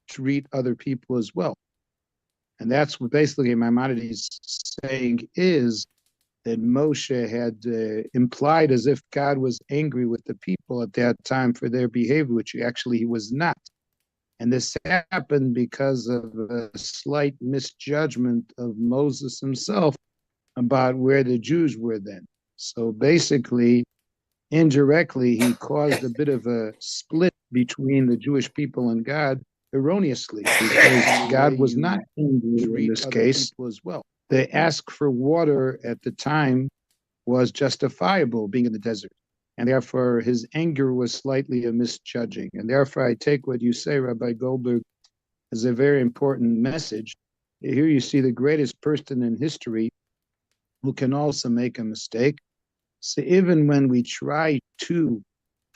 treat other people as well. And that's what basically Maimonides is saying, is that Moshe had implied as if God was angry with the people at that time for their behavior, which actually he was not. And this happened because of a slight misjudgment of Moses himself about where the Jews were then. So basically, indirectly, he caused a bit of a split between the Jewish people and God erroneously, because God was not angry in this case as well. The ask for water at the time was justifiable, being in the desert, and therefore his anger was slightly a misjudging. And therefore I take what you say, Rabbi Goldberg, as a very important message. Here you see the greatest person in history who can also make a mistake. So even when we try to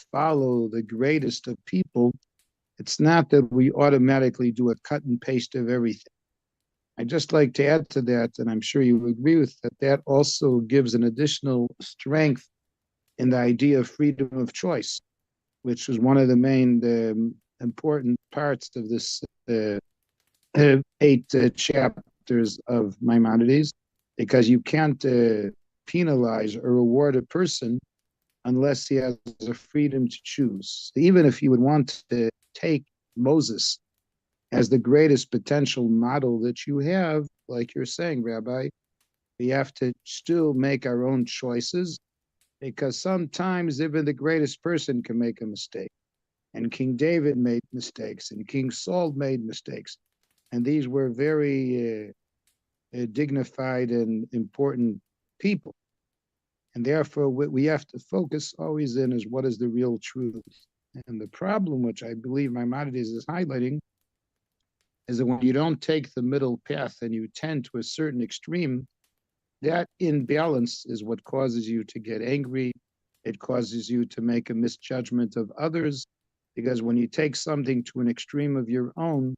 follow the greatest of people, it's not that we automatically do a cut and paste of everything. I'd just like to add to that, and I'm sure you agree with that, that also gives an additional strength in the idea of freedom of choice, which is one of the main important parts of this 8 chapters of Maimonides, because you can't penalize or reward a person unless he has a freedom to choose. Even if you would want to take Moses as the greatest potential model that you have, like you're saying, Rabbi, we have to still make our own choices, because sometimes even the greatest person can make a mistake. And King David made mistakes, and King Saul made mistakes. And these were very dignified and important people. And therefore, what we have to focus always in is what is the real truth. And the problem, which I believe Maimonides is highlighting, is that when you don't take the middle path and you tend to a certain extreme, that imbalance is what causes you to get angry. It causes you to make a misjudgment of others, because when you take something to an extreme of your own,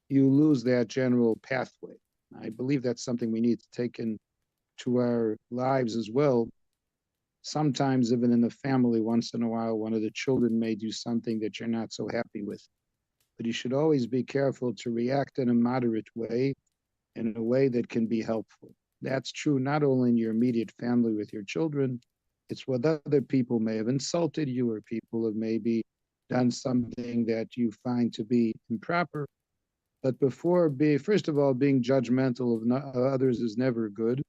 you lose that general pathway. I believe that's something we need to take into our lives as well. Sometimes even in the family, once in a while, one of the children may do something that you're not so happy with. But you should always be careful to react in a moderate way, in a way that can be helpful. That's true not only in your immediate family with your children, it's with other people may have insulted you, or people have maybe done something that you find to be improper. But first of all, being judgmental of others is never good.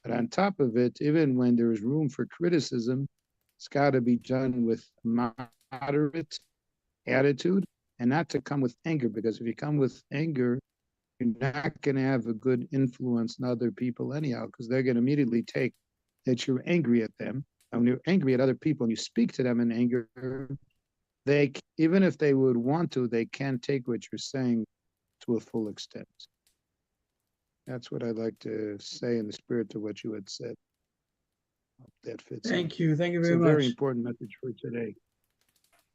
But on top of it, even when there is room for criticism, it's got to be done with moderate attitude and not to come with anger, because if you come with anger, you're not going to have a good influence on other people anyhow, because they're going to immediately take that you're angry at them. And when you're angry at other people and you speak to them in anger, they, even if they would want to, they can't take what you're saying to a full extent. That's what I'd like to say in the spirit of what you had said. Hope that fits. Thank you. Thank you It's very a much. very important message for today.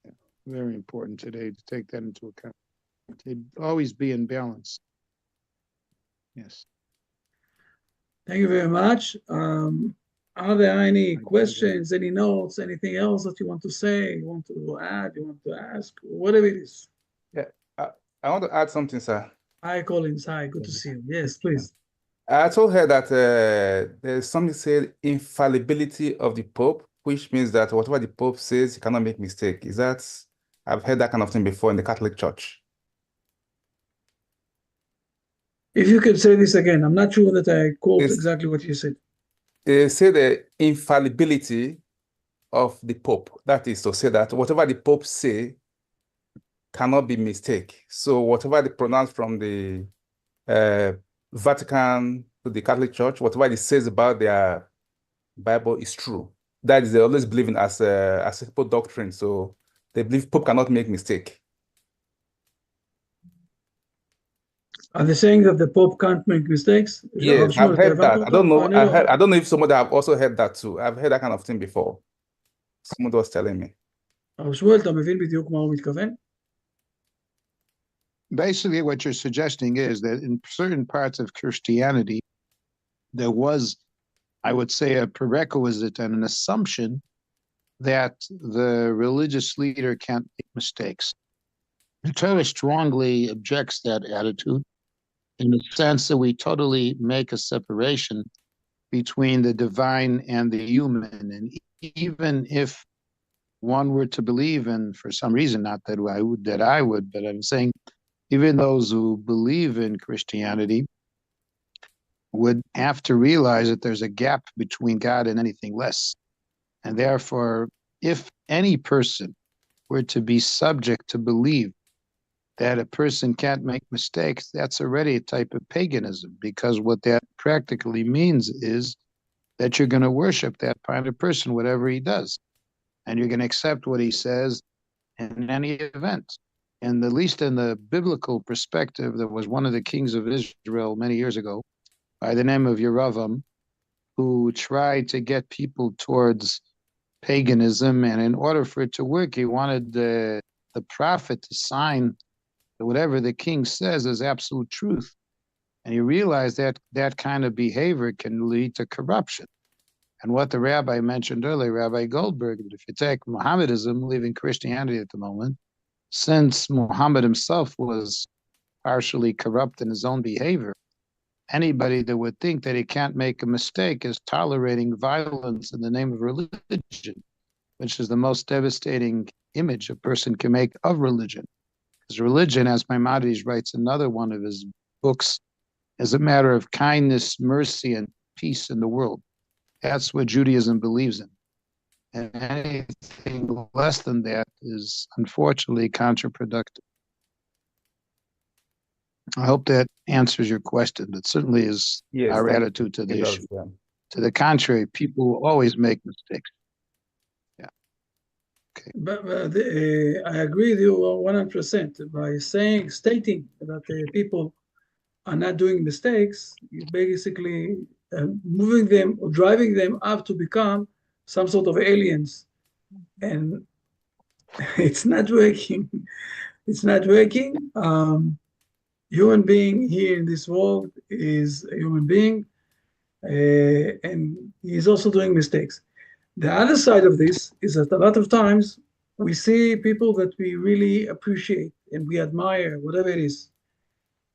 Yeah, very important today to take that into account. To always be in balance. Yes. Thank you very much. Are there any questions, any notes, anything else that you want to say, you want to add, you want to ask, whatever it is? Yeah, I want to add something, sir. Hi, Collins. Hi, good to see you. Yes, please. I told her that there's something said infallibility of the Pope, which means that whatever the Pope says, he cannot make mistake. Is that, I've heard that kind of thing before in the Catholic Church. If you could say this again, I'm not sure that I quote exactly what you said. They say the infallibility of the Pope. That is to say that whatever the Pope say cannot be mistake. So whatever they pronounce from the Vatican to the Catholic Church, whatever it says about their Bible is true. That is, they always believe in as a simple doctrine. So they believe Pope cannot make mistake. Are they saying that the Pope can't make mistakes? Yes, I've heard that. I don't know. I don't know if somebody have also heard that too. I've heard that kind of thing before. Someone was telling me. הרב שמואל, אתה מבין בדיוק מה הוא מתכוון? Basically, what you're suggesting is that in certain parts of Christianity, there was, I would say, a prerequisite and an assumption that the religious leader can't make mistakes. The Torah strongly objects that attitude in the sense that we totally make a separation between the divine and the human. And even if one were to believe, and for some reason, not that I would, but I'm saying even those who believe in Christianity would have to realize that there's a gap between God and anything less. And therefore, if any person were to be subject to believe that a person can't make mistakes, that's already a type of paganism, because what that practically means is that you're going to worship that kind of person, whatever he does. And you're going to accept what he says in any event. And at least in the biblical perspective, there was one of the kings of Israel many years ago by the name of Rambam, who tried to get people towards paganism. And in order for it to work, he wanted the prophet to sign that whatever the king says is absolute truth. And he realized that that kind of behavior can lead to corruption. And what the rabbi mentioned earlier, Rabbi Goldberg, that if you take Mohammedism, leaving Christianity at the moment, since Muhammad himself was partially corrupt in his own behavior, anybody that would think that he can't make a mistake is tolerating violence in the name of religion, which is the most devastating image a person can make of religion. Because religion, as Maimonides writes in another one of his books, is a matter of kindness, mercy, and peace in the world. That's what Judaism believes in. And anything less than that is unfortunately counterproductive. I hope that answers your question. It certainly is our attitude to the issue. Yeah. To the contrary, people will always make mistakes. Yeah. Okay. But I agree with you 100%. By stating that people are not doing mistakes, you basically moving them or driving them up to become some sort of aliens, and it's not working. It's not working. human being here in this world is a human being, and he's also doing mistakes. The other side of this is that a lot of times we see people that we really appreciate and we admire, whatever it is,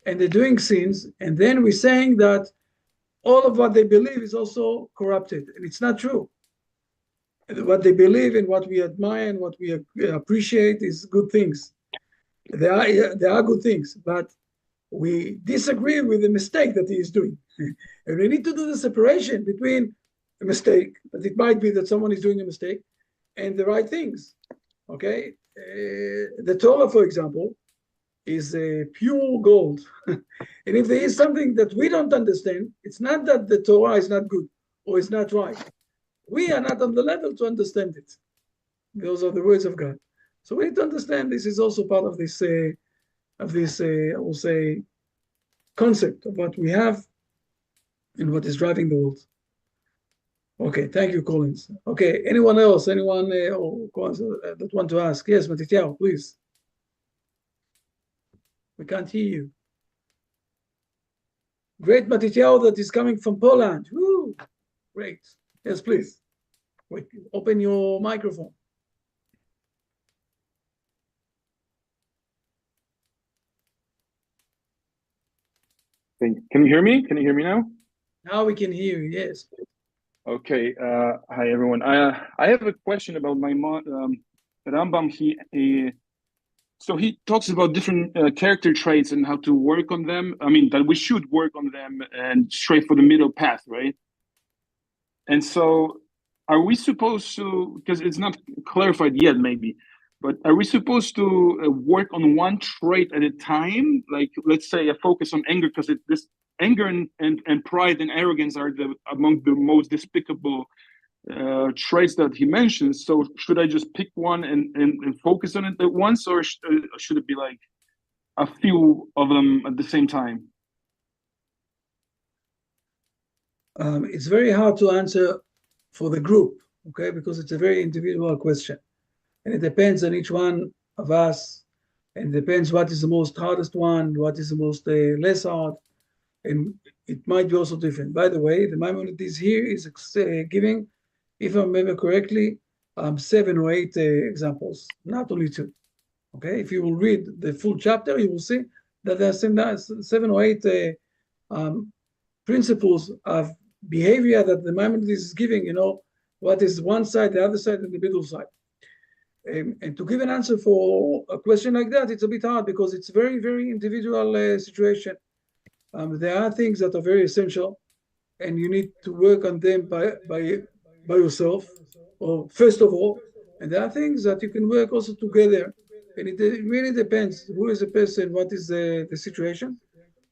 and they're doing sins, and then we're saying that all of what they believe is also corrupted, and it's not true. What they believe and what we admire and what we appreciate is good things. They are good things, but we disagree with the mistake that he is doing. And we need to do the separation between a mistake, that it might be that someone is doing a mistake, and the right things. Okay? The Torah, for example, is pure gold. And if there is something that we don't understand, it's not that the Torah is not good or is not right. We are not on the level to understand it. Those are the words of God. So we need to understand this is also part of this, I will say, concept of what we have and what is driving the world. Okay, thank you, Collins. Okay, anyone else? Anyone that want to ask? Yes, Matityahu, please. We can't hear you. Great Matityahu that is coming from Poland. Woo! Great. Yes, please. Wait, open your microphone. Can you hear me? Can you hear me now? Now we can hear you, yes. Okay. Hi, everyone. I have a question about my Rambam. So he talks about different character traits and how to work on them. I mean, that we should work on them and straight for the middle path, right? And so are we supposed to, because it's not clarified yet maybe, but are we supposed to work on one trait at a time? Like, let's say a focus on anger, because this anger and pride and arrogance are among the most despicable traits that he mentions. So should I just pick one and focus on it at once, or should it be like a few of them at the same time? It's very hard to answer for the group, okay, because it's a very individual question. And it depends on each one of us, and depends what is the most hardest one, what is the most less hard, and it might be also different. By the way, the Maimonides here is giving, if I remember correctly, 7 or 8 examples, not only 2. Okay, if you will read the full chapter, you will see that there are 7 or 8 principles of behavior that the Maimonides is giving, what is one side, the other side, and the middle side. And to give an answer for a question like that, it's a bit hard because it's a very, very individual situation. There are things that are very essential, and you need to work on them by yourself, or first of all. And there are things that you can work also together. And it really depends who is the person, what is the situation.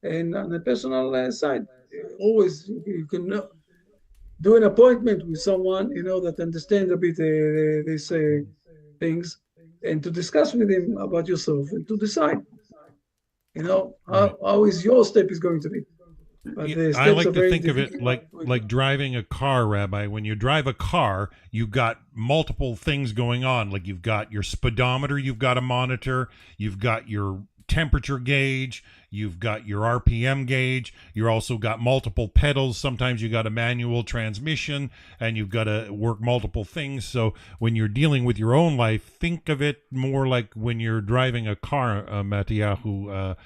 And on the personal side, always you can do an appointment with someone, that understands a bit these things, and to discuss with him about yourself and to decide, how is your step is going to be. But I like to think of it like driving a car, Rabbi. When you drive a car, you've got multiple things going on. Like you've got your speedometer, you've got to monitor, you've got your temperature gauge, you've got your RPM gauge, you're also got multiple pedals. Sometimes you got a manual transmission, and you've got to work multiple things. So when you're dealing with your own life, think of it more like when you're driving a car, Matityahu.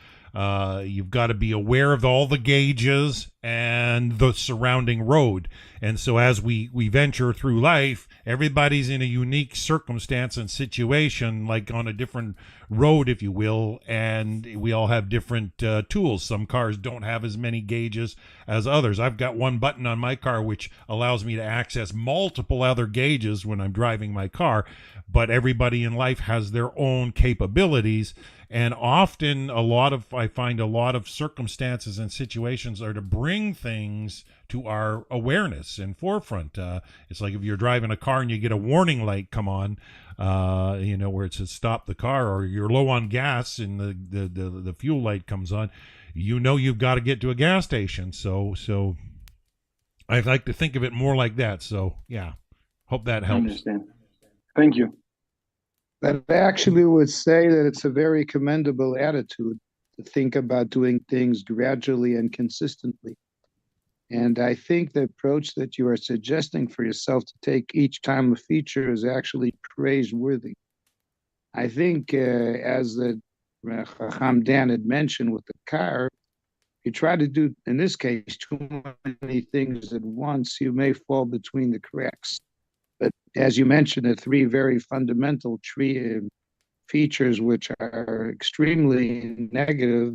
You've got to be aware of all the gauges and the surrounding road. And so as we venture through life, everybody's in a unique circumstance and situation, like on a different road, if you will, and we all have different tools. Some cars don't have as many gauges as others. I've got one button on my car which allows me to access multiple other gauges when I'm driving my car, but everybody in life has their own capabilities. And often I find a lot of circumstances and situations are to bring things to our awareness and forefront. It's like if you're driving a car and you get a warning light come on, where it says stop the car, or you're low on gas and the fuel light comes on, you've got to get to a gas station. So I like to think of it more like that. So yeah, hope that helps. I understand. Thank you. That actually would say that it's a very commendable attitude to think about doing things gradually and consistently. And I think the approach that you are suggesting for yourself to take each time a feature is actually praiseworthy. I think, as the Chacham Dan had mentioned with the car, you try to do, in this case, too many things at once, you may fall between the cracks. But as you mentioned, the three very fundamental features which are extremely negative,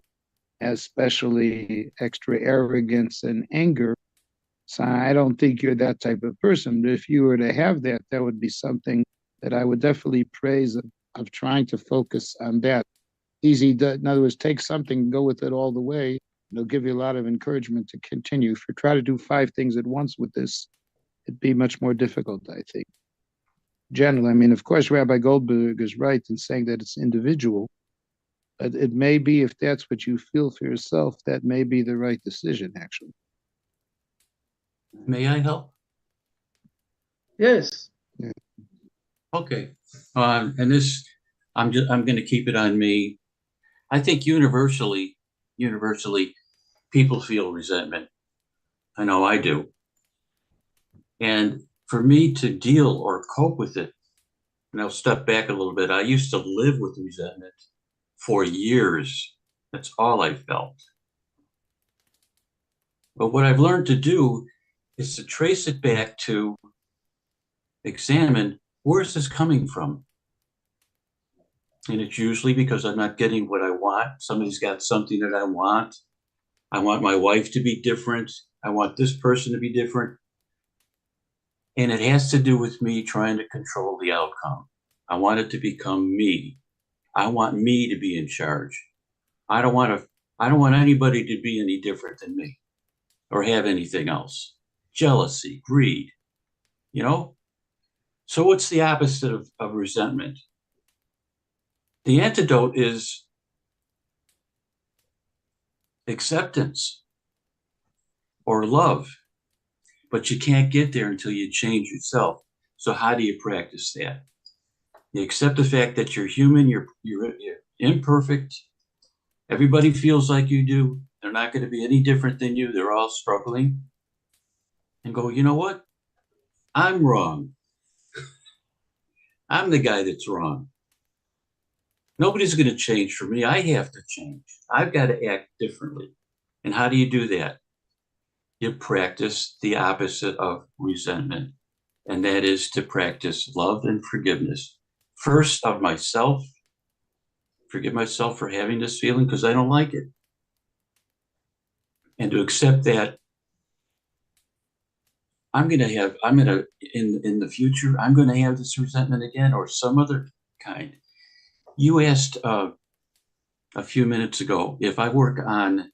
especially extra arrogance and anger. So I don't think you're that type of person. But if you were to have that, that would be something that I would definitely praise of trying to focus on that. In other words, take something, go with it all the way. It'll give you a lot of encouragement to continue. If you try to do 5 things at once with this, it'd be much more difficult, I think. Generally, I mean, of course, Rabbi Goldberg is right in saying that it's individual, but it may be, if that's what you feel for yourself, that may be the right decision, actually. May I help? Yes. Okay. And this, I'm going to keep it on me. I think universally, people feel resentment. I know I do. And for me to deal or cope with it, and I'll step back a little bit. I used to live with resentment for years. That's all I felt. But what I've learned to do is to trace it back to examine, where is this coming from? And it's usually because I'm not getting what I want. Somebody's got something that I want. I want my wife to be different. I want this person to be different. And it has to do with me trying to control the outcome. I want it to become me. I want me to be in charge. I don't want anybody to be any different than me or have anything else. Jealousy, greed, you know? So what's the opposite of resentment? The antidote is acceptance or love. But you can't get there until you change yourself. So how do you practice that? You accept the fact that you're human, you're imperfect. Everybody feels like you do. They're not going to be any different than you. They're all struggling. And go, you know what? I'm wrong. I'm the guy that's wrong. Nobody's going to change for me. I have to change. I've got to act differently. And how do you do that? You practice the opposite of resentment, and that is to practice love and forgiveness. First, of myself. Forgive myself for having this feeling because I don't like it. And to accept that in the future, I'm going to have this resentment again or some other kind. You asked a few minutes ago if I work on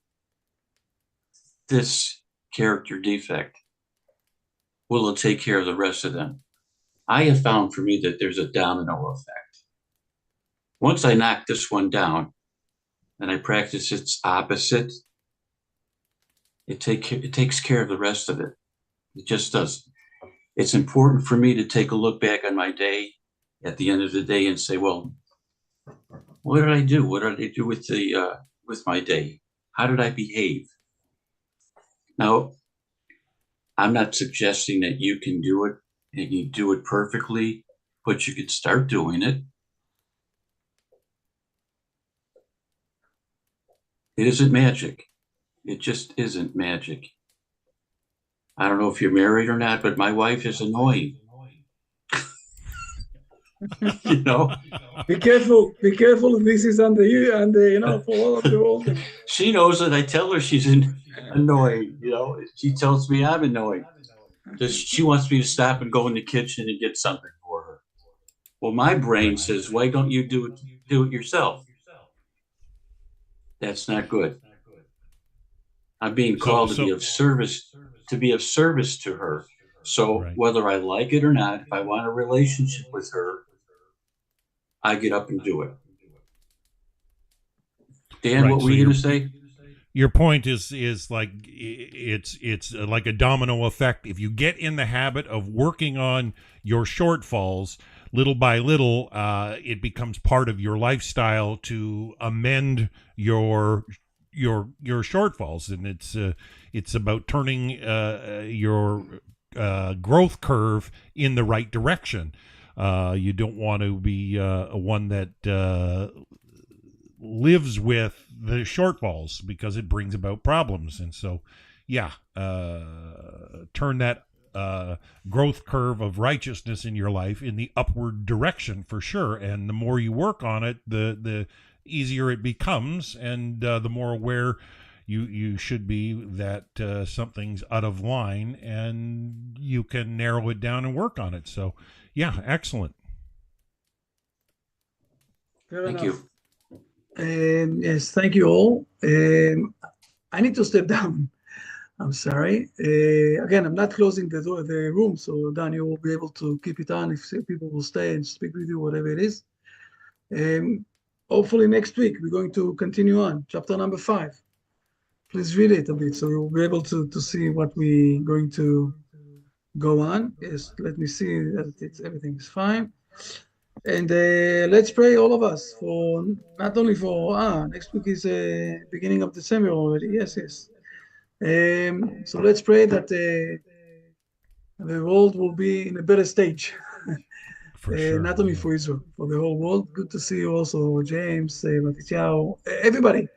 this character defect, will it take care of the rest of them? I have found for me that there's a domino effect. Once I knock this one down and I practice its opposite, it takes care of the rest of it. It just does. It's important for me to take a look back on my day at the end of the day and say, well, what did I do? What did I do with my day? How did I behave? Now, I'm not suggesting that you can do it and you do it perfectly, but you could start doing it. It isn't magic. It just isn't magic. I don't know if you're married or not, but my wife is annoying. You know? Be careful. This is for all of the world. She knows that I tell her she's annoying, you know. She tells me I'm annoying. She wants me to stop and go in the kitchen and get something for her. Well, my brain says, why don't you do it yourself? That's not good. I'm being called to be of service to her. So whether I like it or not, if I want a relationship with her, I get up and do it. Dan, what were you going to say? Your point is like it's like a domino effect. If you get in the habit of working on your shortfalls, little by little, it becomes part of your lifestyle to amend your shortfalls, and it's about turning your growth curve in the right direction. You don't want to be one that lives with the shortfalls, because it brings about problems. And so, turn that growth curve of righteousness in your life in the upward direction for sure. And the more you work on it, the easier it becomes, and the more aware you should be that something's out of line, and you can narrow it down and work on it. So, excellent. Fair Thank enough. you. Yes, thank you all. I need to step down. I'm sorry. Again, I'm not closing the room, so Dan, you will be able to keep it on if people will stay and speak with you, whatever it is. Hopefully next week we're going to continue on chapter number 5. Please read it a bit, so you'll be able to see what we're going to go on. Yes, let me see that everything is fine. And let's pray, all of us, for not only for next week is beginning of December already. Yes. So let's pray that the world will be in a better stage. For sure. Not only for Israel, for the whole world. Good to see you also, James, Matityahu, everybody.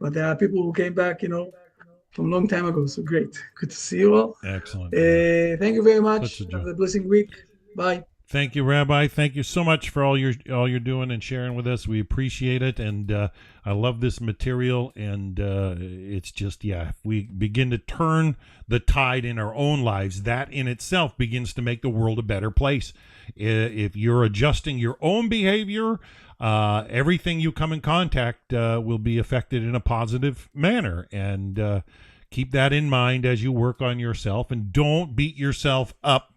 But there are people who came back, from a long time ago. So great. Good to see you all. Excellent. Thank you very much. Such a joy. Have a blessing week. Bye. Thank you, Rabbi. Thank you so much for all you're doing and sharing with us. We appreciate it, and I love this material. And it's just, if we begin to turn the tide in our own lives, that in itself begins to make the world a better place. If you're adjusting your own behavior, everything you come in contact will be affected in a positive manner. And keep that in mind as you work on yourself, and don't beat yourself up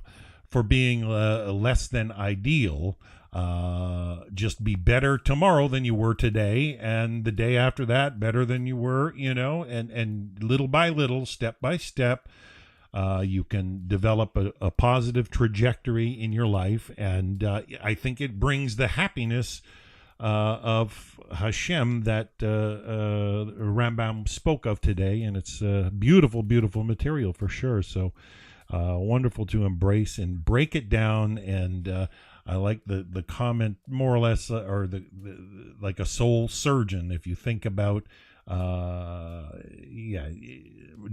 for being less than ideal. Just be better tomorrow than you were today, and the day after that better than you were, and little by little, step by step, you can develop a positive trajectory in your life. And I think it brings the happiness of Hashem that Rambam spoke of today, and it's beautiful, beautiful material for sure. So wonderful to embrace and break it down. And I like the comment, more or less, or the like a soul surgeon. If you think about,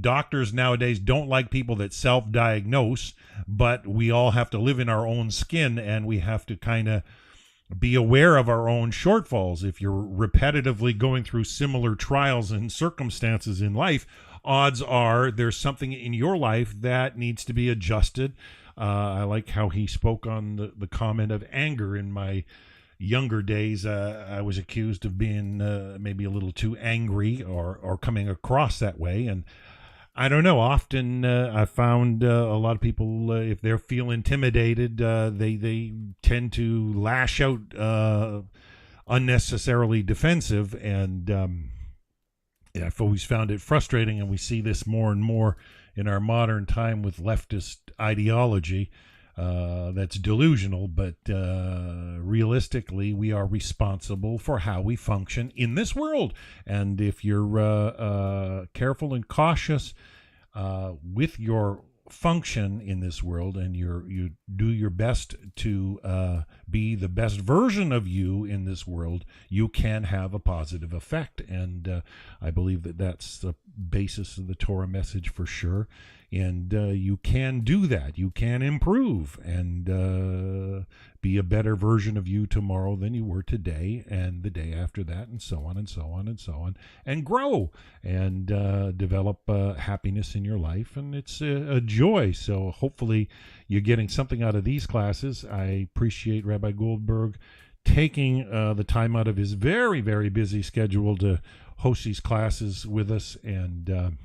doctors nowadays don't like people that self-diagnose, but we all have to live in our own skin, and we have to kind of be aware of our own shortfalls. If you're repetitively going through similar trials and circumstances in life, odds are there's something in your life that needs to be adjusted. I like how he spoke on the comment of anger. In my younger days, I was accused of being maybe a little too angry or coming across that way. And I don't know, often I found a lot of people, if they feel intimidated, they tend to lash out unnecessarily defensive. And I've always found it frustrating, and we see this more and more in our modern time with leftist ideology that's delusional. But realistically, we are responsible for how we function in this world. And if you're careful and cautious with your function in this world, and you do your best to be the best version of you in this world, you can have a positive effect. And I believe that that's the basis of the Torah message for sure. And you can do that. You can improve and be a better version of you tomorrow than you were today, and the day after that, and so on and so on and so on, and grow and develop happiness in your life. And it's a joy. So hopefully you're getting something out of these classes. I appreciate Rabbi Goldberg taking the time out of his very, very busy schedule to host these classes with us. And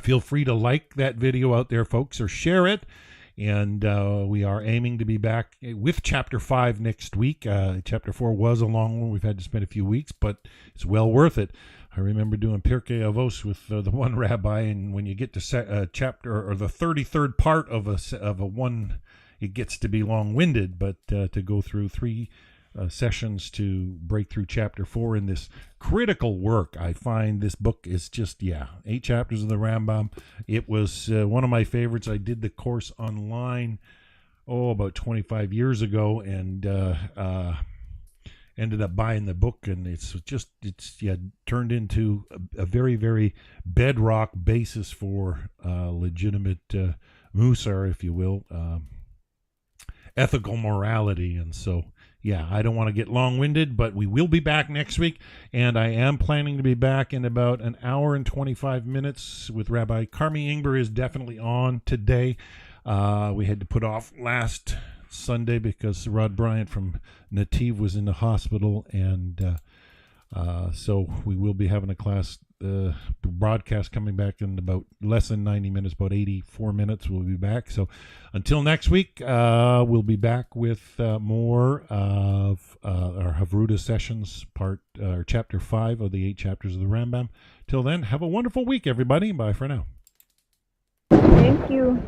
feel free to like that video out there, folks, or share it. And we are aiming to be back with Chapter 5 next week. Chapter 4 was a long one. We've had to spend a few weeks, but it's well worth it. I remember doing Pirkei Avos with the one rabbi, and when you get to chapter, or the 33rd part of a one it gets to be long-winded, but to go through 3 sessions to break through chapter 4 in this critical work, I find this book is just, 8 chapters of the Rambam. It was one of my favorites. I did the course online, about 25 years ago, and ended up buying the book, and it's turned into a very, very bedrock basis for legitimate Musar, if you will, ethical morality. And so, I don't want to get long-winded, but we will be back next week, and I am planning to be back in about an hour and 25 minutes with Rabbi Carmi Ingber is definitely on today. We had to put off last Sunday because Rod Bryant from Nativ was in the hospital, and so we will be having a class broadcast coming back in about less than 90 minutes, about 84 minutes. We'll be back. So until next week, we'll be back with more of our Chavruta sessions, chapter 5 of the 8 chapters of the Rambam. Till then, have a wonderful week, everybody. Bye for now. Thank you.